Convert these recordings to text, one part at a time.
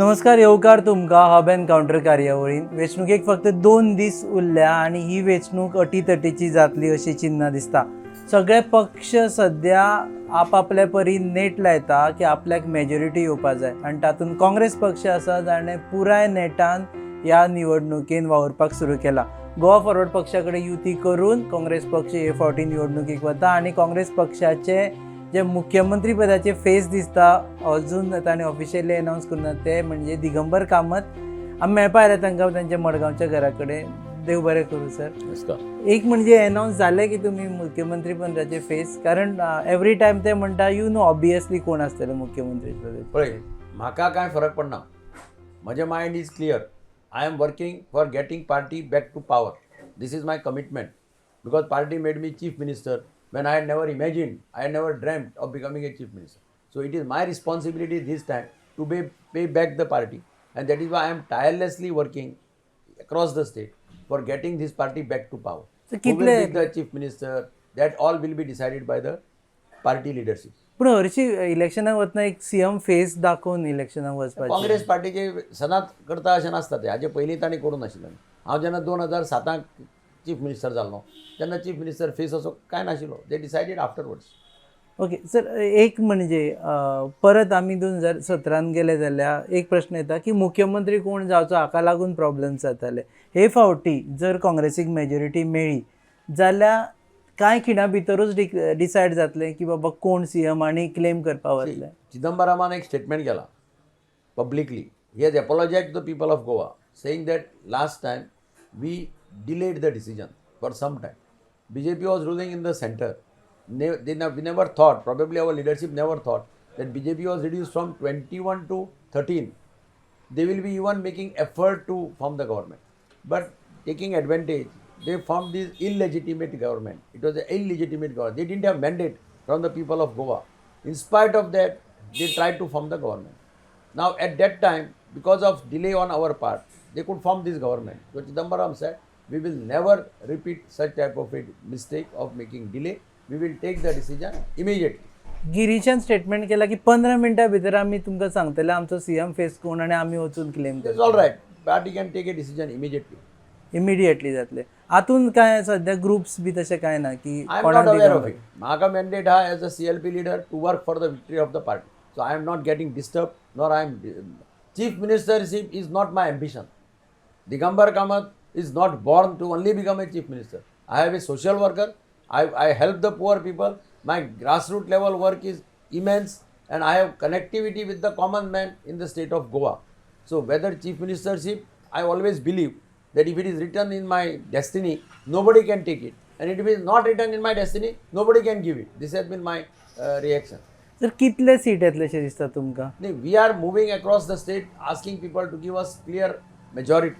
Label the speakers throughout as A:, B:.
A: नमस्कार, येवकार तुमकां हब एनकाउंटर कार्यावळीन वेंचणुकेक फक्त 2 दीस उरल्या आनी ही वेंचणूक अटीतटीची जातली अशी चिन्नां दिसता. सगळे पक्ष सध्या आपआपल्या परीन नेट लायता की आपल्याक मेजॉरिटी येवपा जाय आनी तातूंत काँग्रेस पक्ष आसा जाणें पुराय नेटान ह्या निवडणुकेन वावरपाक सुरू केला. गोवा फॉरवर्ड पक्षा कडेन युती करून काँग्रेस पक्ष हे फावटी निवडणुकेक वता आनी काँग्रेस पक्षाचे जे मुख्यमंत्री पदाचे फेस दिसता अजून ताणें ऑफिशियली अनाउन्स करूना ते म्हणजे दिगंबर कामत. आमी मेळपा आयल्या तांकां तांच्या मडगांवच्या घरा कडेन. देव बरें करूं सर. एक म्हणजे अनाउन्स जालें की तुमी मुख्यमंत्री पदाचे फेस, कारण एवरी टायम ते म्हणटा यू नो ऑब्वियसली कोण आसतले मुख्यमंत्री पदाचे.
B: पळय, म्हाका कांय फरक पडना. म्हजें mind is clear. I am working for getting party back to power. This is my commitment because party made me chief minister when I had never imagined, I had never dreamt of becoming a chief minister. So it is my responsibility this time to pay back the party, and that is why I am tirelessly working across the state for getting this party back to power. So who will be the chief minister, that all will be decided by the party leadership.
A: पूण हरशी इलेक्शनाक वतना एक CM face दाखोवन इलेक्शनाक वचपाचें.
B: काँग्रेस पार्टीचे सदांच करता अशें नासता. ते हाजे पयलीं ताणें करूं नाशिल्लें. हांव जेन्ना 2007 चीफ मिनिस्टर जाल्लो तेन्ना चीफ मिनिस्टर फेस असो कांय नाशिल्लो. दे डिसायडेड आफ्टरवर्ड्स.
A: ओके सर, एक म्हणजे परत आमी 2017 गेले जाल्यार एक प्रश्न येता की मुख्यमंत्री कोण जावचो हाका लागून प्रॉब्लेम्स जाताले. हे फावटी जर काँग्रेसीक मेजॉरिटी मेळ्ळी जाल्यार कांय खिणा भितरूच डिसायड जातलें की बाबा कोण सीएम आनी क्लेम करपा वतले.
B: चिदंबरमान एक स्टेटमेंट केला publicly. He has apologized to the people of Goa saying that last time we delayed the decision for some time. BJP was ruling in the center. We never thought, probably our leadership never thought, that BJP was reduced from 21 to 13. They will be even making effort to form the government. But taking advantage, they formed this illegitimate government. It was an illegitimate government. They didn't have mandate from the people of Goa. In spite of that, they tried to form the government. Now at that time, because of delay on our part, they could form this government. So Chidambaram said, we will never repeat such type of a mistake of making delay. We will take the decision immediately.
A: गिरीशान statement केला की 15 मिनटां भितर आमी तुमकां सांगतले आमचो CM face कोण आनी आमी वचून क्लेम
B: करतले. All right. Party can take a decision
A: immediately जातले. हातून काय सध्या ग्रुप्स बी तशें काय ना की
B: I am not aware of it. म्हाका मॅन्डेट हा as a CLP leader to work for the victory of the party. So I am not getting disturb nor I am chief ministership is not my ambition. Digambar Kamat is not born to only become a chief minister. I have a social worker. I help the poor people. My grassroots level work is immense and I have connectivity with the common man in the state of Goa. So whether chief ministership, I always believe that if it is written in my destiny, nobody can take it. And if it is not written in my destiny, nobody can give it. This has been my reaction.
A: Sir, कितले seat येतलेशें दिसता तुमकां?
B: We are moving across the state asking people to give us clear majority.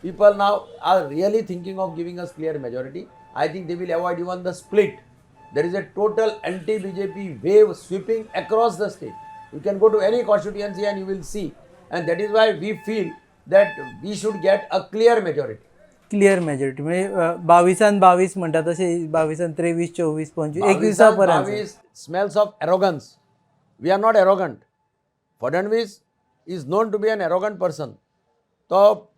B: People now are really thinking of giving us clear majority. I think they will avoid even the split. There is a total anti-BJP wave sweeping across the state. You can go to any constituency and you will see. And that is why we feel that we should get a clear majority.
A: Clear majority म्हणजे 22 म्हणटा तसे 22, 23, 24, 25, 21 पर्यंत.
B: 22 smells of arrogance. We are not arrogant. Fadnavis is known to be an arrogant person. तो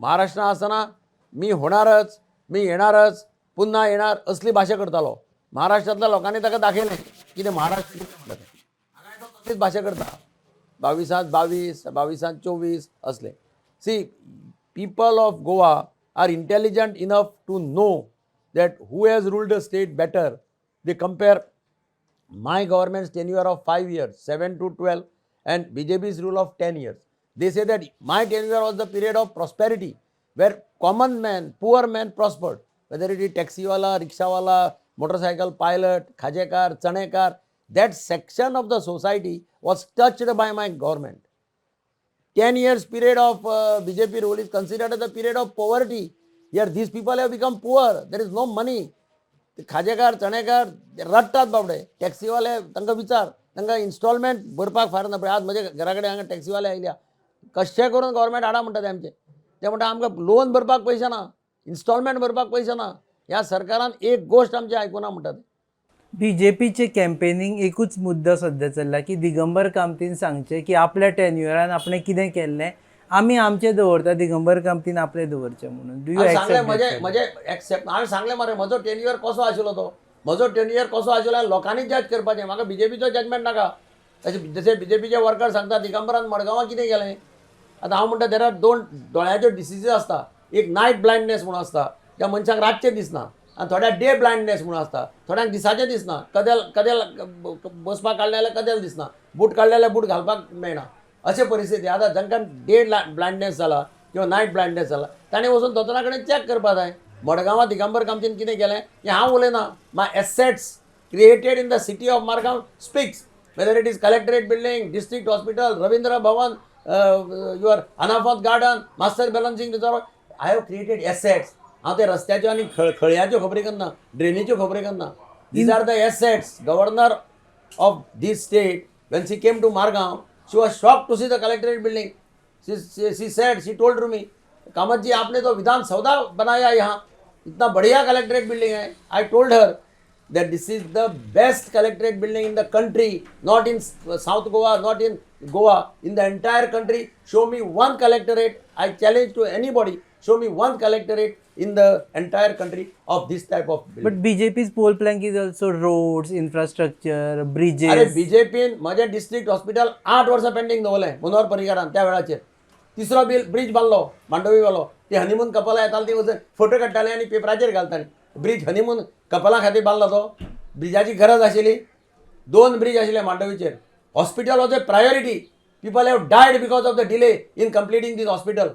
B: महाराष्ट्रात असताना मी होणारच, मी येणारच, पुन्हा येणार असली भाषा करतालो. महाराष्ट्रातल्या लोकांनी ताका दाखयलें की ते महाराष्ट्र तशीच भाषा करता. 22 22, 22 24 असले. See, people of Goa are intelligent enough to know that who has ruled the state better. They compare my government's tenure of 5 years, 7 to 12, and BJP's rule of 10 years. They say that my tenure was the period of prosperity where common man, poor man prospered. Whether it is taxi wala, rickshaw wala, motorcycle pilot, khajekar, chanekar, that section of the society was touched by my government. 10 years period of BJP rule is considered as the period of poverty. Here these people have become poor. There is no money. खाजेकार चणेकार रडटात बाबडे. टॅक्सीवाले तांकां विचार, तांकां instalment भरपाक फार ना. आज म्हज्या घरा कडेन हांगा टॅक्सीवाले आयल्या. कशें करून गव्हर्मेंट हाडा म्हणटा ते आमचे. ते म्हणटा आमकां लोन भरपाक पयशे ना, इन्स्टॉलमेंट भरपाक पयशे ना. ह्या सरकारान एक गोश्ट आमची आयकुना म्हणटा ते.
A: बीजेपीचे कॅम्पेनींग एकूच मुद्दो सध्या चल्ला की दिगंबर कामतीन सांगचे की आपल्या टेन्युअरान आपणें कितें केल्लें आमी आमचें दवरता दिगंबर कामतीन आपलें दवरचें म्हणून डू यू
B: हांवें सांगलें
A: एक्सेप्ट
B: म्हजे एक्सेप्ट हांवें सांगलें मरे म्हजो टेन्युअर कसो आशिल्लो तो म्हजो टेन्युअर कसो आशिल्लो आनी लोकांनी जज करपाचें म्हाका बीजेपीचो जजमेंट नाका जशे बीजेपीचे वर्कर सांगता दिगंबरान मडगांवां कितें केलें आतां हांव म्हणटा देर आर दोन दोळ्याच्यो डिसिजीस आसता एक नायट ब्लायंडनेस म्हणून आसता त्या मनशाक रातचें दिसना आनी थोड्या डे ब्लायंडनेस म्हणून आसता थोड्यांक दिसाचें दिसना कदेल कदेल बसपाक काडले जाल्यार कदेल दिसना बूट काडले जाल्यार बूट घालपाक मेळना अशे परिस्थिती आतां जांकां डे ब्लायंडनेस जाला किंवा नायट ब्लायंडनेस जाला ताणें वचून दोतोरा कडेन चॅक करपा जाय मडगांवां दिगंबर कामतीन कितें केलें हें हांव उलयना my assets created in the city of Margao speaks whether it is collectorate building, district hospital, Ravindra Bhavan, your Anafat garden, master balancing reservoir, I have created assets. हांव ते रस्त्याच्यो आनी खळयाच्यो खबरी करना ड्रेनीच्यो खबरी करना these are the assets governor of this state when she came to Margaon she was shocked to see the collectorate building she told to me Kamat ji आपने तो विधान सौदा बनाया यहाँ इतना बढ़िया collectorate building है I told her that this is the best collectorate building in the country, not in South Goa, not in Goa, in the entire country. Show me one collectorate. I challenge to anybody. Show me one collectorate in the entire country of this type of building.
A: But BJP's poll plank is also roads, infrastructure, bridges.
B: अरे बीजेपीन माझे district hospital 8 वर्सां pending दवरलें मनोहर पर्रीकारान त्या वेळाचेर तिसरो bridge बांदलो मांडवीवालो ती honeymoon कपलां येताली ती वचून फोटो काडटाली आनी पेपराचेर घालताली ब्रिज हनीमून कपलां खातीर बांदलो तो ब्रिजाची गरज आशिल्ली 2 ब्रिज आशिल्ले मांडवीचेर hospital was a priority people have died because of the delay in completing this hospital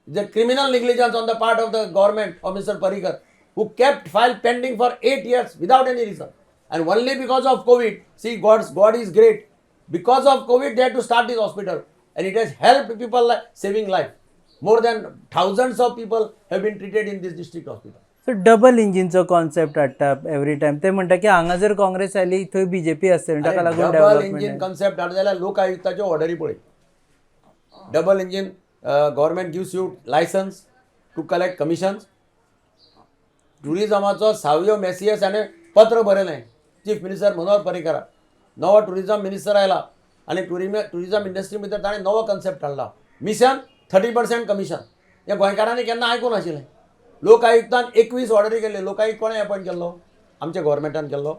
B: the criminal negligence on the part of the government of mister Parrikar who kept file pending for 8 years without any reason and only because of COVID. See, God is great. Because of COVID they had to start this hospital and it has helped people saving life. More than thousands of people have been treated in this district hospital.
A: So double इंजिनचो concept हाडटा every time ते म्हणटा की हांगा जर Congress oily थंय BJP आसतली ताका लागून
B: डबल
A: डेव्हलपमेंट
B: इंजिन कॉन्सेप्ट हाडटा जाल्यार लोकायुक्ताच्यो ऑर्डरी पळय double engine government gives you licence to collect commissions टुरिजमाचो सावयो मेसियस हाणें पत्र बरयलें चीफ मिनिस्टर मनोहर पर्रीकाराक नवो टुरिजम मिनिस्टर आयला आनी टुरिजम इंडस्ट्री भितर ताणें नवो कॉन्सेप्ट हाडला मिशन 30% कमिशन हें गोंयकारांनी केन्ना आयकूंक नाशिल्लें लोकायुक्तान 21 ऑर्डरी केल्ल्यो लोकायुक्त कोणें अपॉयंट केल्लो आमच्या गव्हर्मेंटान केल्लो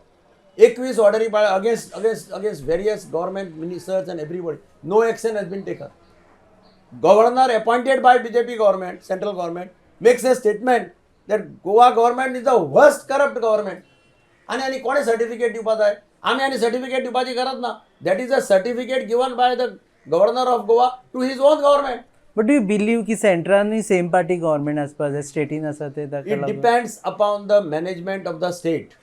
B: 21 ऑर्डरी against various government ministers and everybody no action has been taken governor appointed by BJP government central government makes a statement that Goa government is the worst corrupt government. आणि कोणे सर्टिफिकेट दिवपा जाय आमी आनी सर्टिफिकेट दिवपाची गरज ना that is a certificate given by the governor of Goa to his own government
A: but you believe की सेंट्रान सेम पार्टी गव्हर्मेंट आसपा जाय स्टेटीन आसा ते
B: it depends upon the management of the state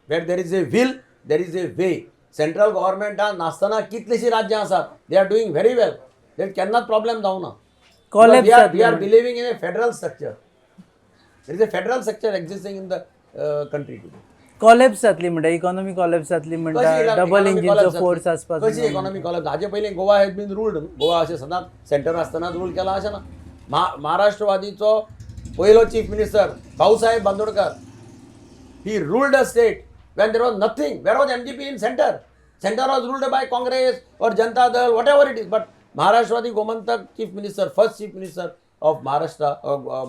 B: where there is a will there is a way central गव्हर्मेंटान नासतना कितलीशीं राज्यां आसात they are doing very well that केन्नाच प्रॉब्लेम जावना we are believing in a federal structure there is a federal structure existing in the country today.
A: Collapse जातली म्हणटा economy collapse जातली म्हणटा डबल इंजिनचो फोर्स आसपा
B: कशी इकॉनॉमी कॉलेप्स हाजे पयलीं Goa has been ruled Goa अशें सदांच सेंटर आसतनाच रूल केला अशें ना महाराष्ट्रवादीचो पयलो chief minister Bhausaheb Bandodkar he ruled a state when there was nothing where was MGP in center was ruled by Congress or Janata Dal whatever it is but Maharashtrawadi Gomantak chief minister first chief minister of Maharashtra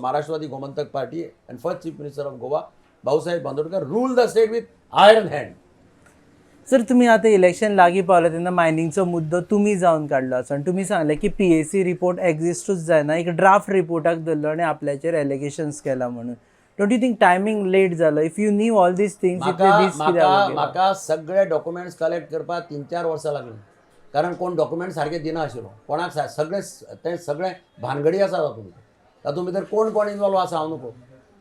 B: Maharashtrawadi Gomantak party and first chief minister of Goa Bhausaheb Bandodkar ruled the state with iron hand.
A: Sir तुम्ही आता election लागीं पावले तेन्ना मायनिंगचो मुद्दो तुमी जावन काडलो आसा आनी तुमी सांगले की PAC रिपोर्ट एग्जिस्टूच जायना एक ड्राफ्ट रिपोर्टाक धरलो आनी आपल्याचेर एलिगेशन्स केला म्हणून don't you think timing late जालो if you knew all this things
B: म्हाका सगळे डॉक्युमेंट्स कलेक्ट करपाक 3-4 वर्सां लागली कारण कोण डॉक्युमेंट सारके दिना आशिल्लो कोणाक सगळे भानगडी आसा तातूंत भितर कोण इनवॉल्व आसा हांव नको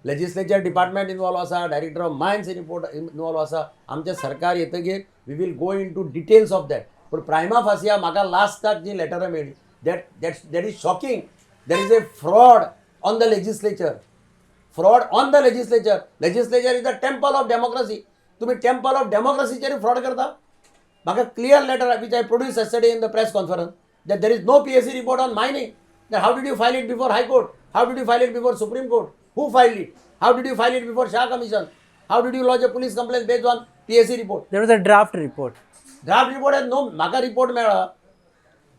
B: लेजिस्लेचर डिपार्टमेंट इनवॉल्व आसा director of mines report involve आसा आमचें सरकार येतकीर we will go into details of that पूण प्रायमा फासिया म्हाका लास्टाक जी लेटरां मेळ्ळी that is shocking there is a fraud on the legislature legislature is the temple of democracy तुम्ही टेम्पल ऑफ डेमोक्रेसीचेर फ्रॉड करता म्हाका clear letter which I produced yesterday in the press conference that there is no PAC report on mining. Then how did you file it before High Court? How did you file it before Supreme Court? Who filed it? How did you file it before Shah Commission? How did you lodge a police complaint based on PSC report.
A: There was a draft report.
B: Draft report has no, म्हाका report मेळ्ळा.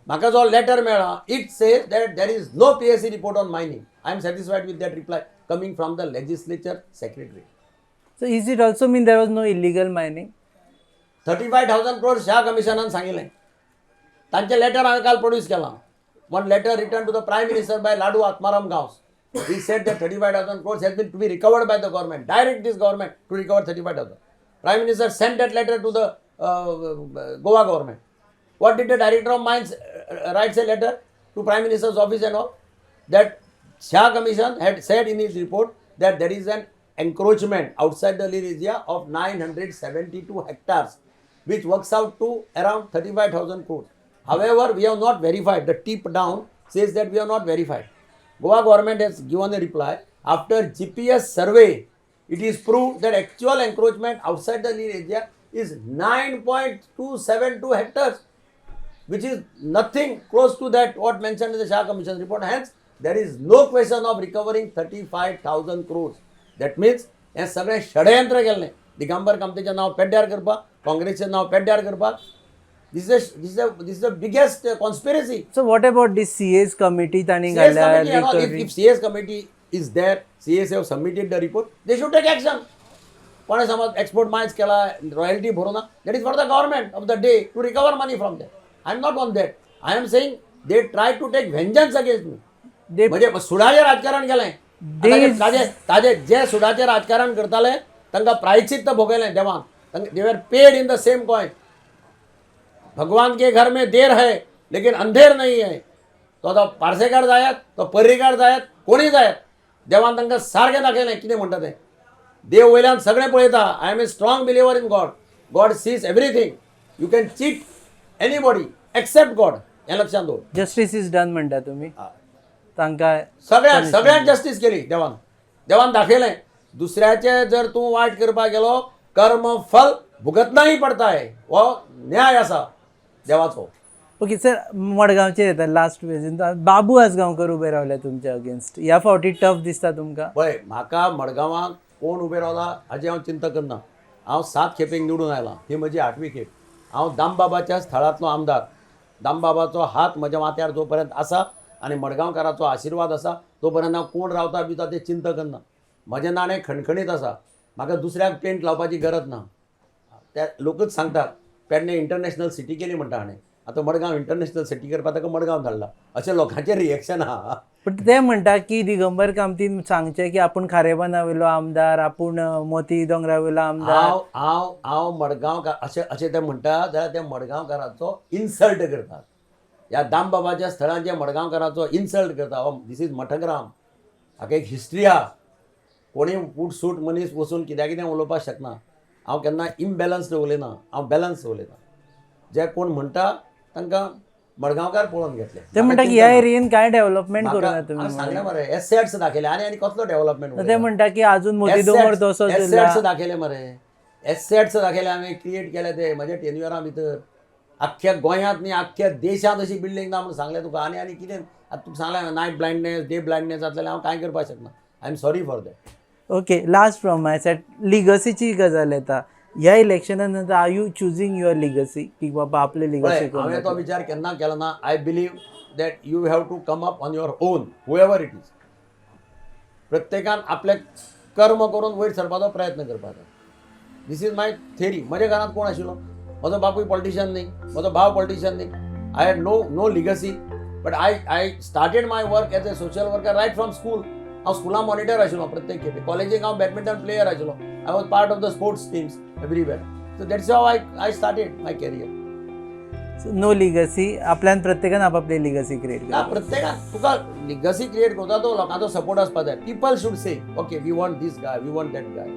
B: म्हाका जो letter मेळ्ळा, it says that there is no PSC report on mining. I am satisfied with that reply coming from the legislature secretary.
A: So is it also mean there was no illegal mining?
B: 35,000 crore Shah कमिशनान सांगिल्लें. तांचे letter हांवें काल produce केलां. One letter written to the Prime Minister by Ladu Atmaram Gaus. He said that 35,000 crores has been to be recovered by the government. Direct this government to recover 35,000. Prime Minister sent that letter to the Goa government. What did the Director of Mines write a letter to Prime Minister's office and all? That Shah Commission had said in his report that there is an encroachment outside the lease area of 972 hectares, which works out to around 35,000 crores. However, we have not verified. The tip down says that we have not verified. Goa government has given a reply. After GPS survey, it is proved that actual encroachment outside the lease area is 9.272 hectares, which is nothing close to that what mentioned in the Shah Commission report. Hence, there is no question of recovering 35,000 crores. That means हे सगळे षडयंत्र केल्लें दिगंबर कामतेचें नांव पेड्ड्यार करपाक, काँग्रेसचें नांव पेड्ड्यार करपाक. This is the biggest conspiracy.
A: So what about this CS committee तांणी
B: CS
A: घाल्या
B: committee,
A: recovery?
B: if CS committee is there, CS have submitted the report, they should take action. कोणें समज एक्सपोर्ट मायन्स केला, रॉयल्टी भरूं ना, that is for the government of the day to recover money from that. I am not on that. I am saying they try to take vengeance against me. म्हणजे सुडाचें राजकारण केलें. ताजे जे सुडाचें राजकारण करताले तांकां प्रायश्चित्त भोगयलें देवान. They were paid in the same coin. भगवान के घर में देर है लेकिन अंधेर नहीं है. तो आतां पार्सेकार जायात, तो पर्रीकार जायात, कोणी जायात, देवान तांकां सारकें दाखयलें कितें म्हणटा तें. देव वयल्यान सगळें पळयता. I am a strong believer in God. God sees everything. You can cheat anybody except God. हें लक्षात दवर.
A: जस्टिस इज डन म्हणटा तुम्ही तांकां
B: सगळ्यांक जस्टीस केली देवान. देवान दाखयलें दुसऱ्याचे जर तूं वायट करपाक गेलो कर्म फल भुगतनाही पडताय. हो न्याय आसा देवाचो.
A: ओके सर, मडगांवचेर येता लास्ट बाबू आसगांवकर उबे रावले तुमच्या अगेन्स्ट. ह्या फावटी टफ दिसता तुमकां?
B: पळय, म्हाका मडगांवाक कोण उबे रावला हाजी हांव चिंता करना. हांव 7 खेपेक निवडून आयलां. ही म्हजी 8वी खेप. हांव दामबाबाच्या स्थळांतलो आमदार. दामबाबाचो हात म्हज्या माथ्यार जो पर्यंत आसा आनी मडगांवकाराचो आशिर्वाद आसा तो पर्यंत हांव कोण रावता बिता तें चिंता करना. म्हजें नाणें खणखणीत आसा. म्हाका दुसऱ्याक पेंट लावपाची गरज ना. ते लोकच सांगतात पेडणे इंटरनॅशनल सिटी केली म्हणटा हाणें. आतां मडगांव इंटरनॅशनल सिटी करपाक ताका मडगांव धाडला अशें लोकांचें रिएक्शन आहा.
A: पण ते म्हणटा की दिगंबर कामतीन सांगचें की आपूण खारेबाना वयलो आमदार, आपूण मोती दोंगरा वयलो आमदार.
B: हांव मडगांवकार अशें ते म्हणटा जाल्यार ते मडगांवकाराचो इन्सल्ट करतात. ह्या दामबाबाच्या स्थळांत जे मडगांवकाराचो इन्सल्ट करता. This is Mathgram. हाका एक हिस्ट्री आहा. कोणी फूट सूट मनीस वचून कितें उलोवपाक शकना. हांव केन्ना इम्बॅलन्स्ड उलयना. हांव बॅलन्स उलयता. जे कोण म्हणटा तांकां मडगांवकार पळोवन घेतले.
A: ते म्हणटा की ह्या एरियेन कांय डेव्हलपमेंट करूना तुमी.
B: सांगलें मरे एसेट्स दाखयले आनी कसलो डेव्हलपमेंट.
A: ते म्हणटा की अजून मोती दोंगर तसोच
B: एसेट्स दाखयले मरे. एसेट्स दाखयले आमी क्रिएट केले ते म्हज्या टेन्युअरा भितर. आख्ख्या गोंयांत न्ही आख्ख्या देशांत अशी बिल्डींग ना म्हणून सांगलें तुका. आनी कितें आतां तुका सांगलें नायट ब्लायंडनेस डे ब्लायंडनेस जातलें हांव कांय करपाक शकना. I am sorry for that.
A: Okay, last from my side लिगसीची गजाल येता. ह्या इलेक्शना नंतर are you choosing your legacy की बाबा आपले लिगसी?
B: हांवें तो विचार केन्ना केलो ना. I believe that you have to come up on your own however it is. प्रत्येकान आपले कर्म करून वयर सरपाचो प्रयत्न करपाचो. This is my theory. म्हज्या घरांत कोण आशिल्लो? म्हजो बापूय पॉलिटिशियन न्ही, म्हजो भाव पॉलिटिशियन न्ही. I had no legacy. But I started my work as a social worker right from school. हांव स्कुलां मॉनिटर आशिल्लो प्रत्येक खेपे. कॉलेजीक हांव बॅडमिंटन प्लेयर आशिल्लो. I was part of the sports teams everywhere. So that's how I started my career.
A: No legacy. आपल्यान प्रत्येकान आपापली लिगसी क्रिएट करता.
B: प्रत्येकान तुका लिगसी क्रिएट करता तो लोकांचो सपोर्ट आसपाक जाय. People should say okay we want this guy, we want that guy.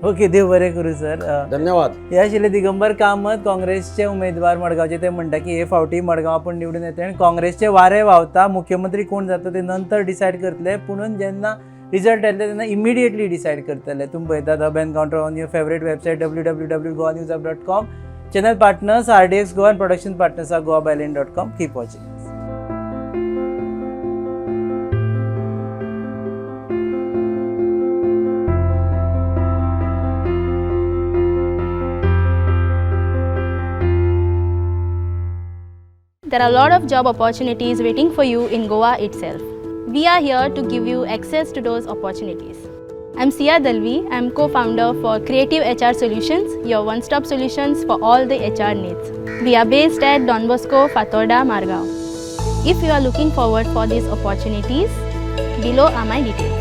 A: Okay, देव बरें करूं सर.
B: धन्यवाद.
A: हे आशिल्ले दिगंबर कामत, काँग्रेसचे उमेदवार मडगांवचे. ते म्हणटा की हे फावटी मडगांव आपूण निवडून येतले आनी काँग्रेसचे वारें व्हांवता. मुख्यमंत्री कोण जाता ते नंतर डिसायड करतले. पुणून जेन्ना रिजल्ट येतले तेन्ना इमिडिएटली डिसायड करतले. तुमी पळयतात hub encounter on your favourite website www.goaNewsHub.com. Channel partners RDX Goa and production partners are goabyline.com. Keep watching.
C: there are a lot of job opportunities waiting for you in Goa itself. We are here to give you access to those opportunities. I'm Sia Dalvi. I'm co-founder for Creative HR Solutions, your one-stop solutions for all the HR needs. We are based at Don Bosco, Fatorda, Margao. If you are looking forward for these opportunities, below are my details.